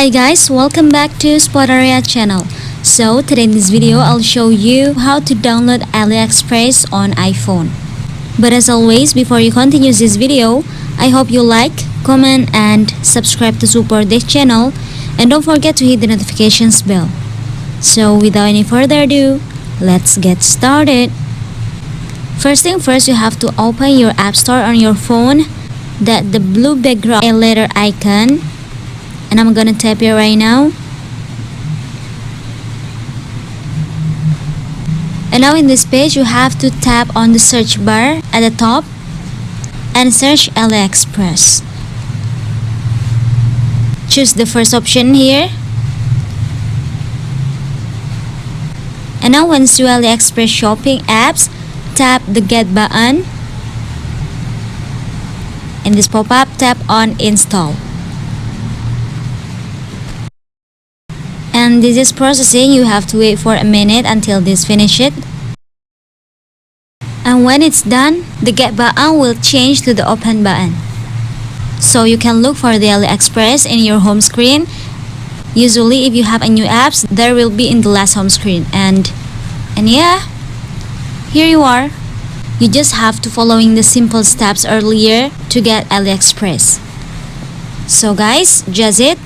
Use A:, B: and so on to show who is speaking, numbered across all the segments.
A: Hi guys, welcome back to Spotaria channel. So today in this video I'll show you how to download Aliexpress on iPhone. But as always, before you continue this video, I hope you like, comment and subscribe to support this channel, and don't forget to hit the notifications bell. So without any further ado, let's get started. First thing first, you have to open your app store on your phone, that the blue background letter icon, and I'm gonna tap it right now. And now in this page, you have to tap on the search bar at the top and search Aliexpress. Choose the first option here. And now once you Aliexpress shopping apps, tap the get button. In this pop-up, tap on install. And this is processing. You have to wait for a minute until this finishes. And when it's done, the get button will change to the open button. So you can look for the Aliexpress in your home screen. Usually if you have a new apps, there will be in the last home screen. And yeah, here you are. You just have to following the simple steps earlier to get Aliexpress. So guys, just it.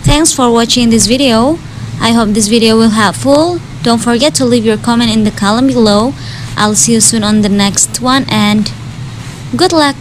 A: Thanks for watching this video. I hope this video will helpful. Don't forget to leave your comment in the column below. I'll see you soon on the next one and good luck.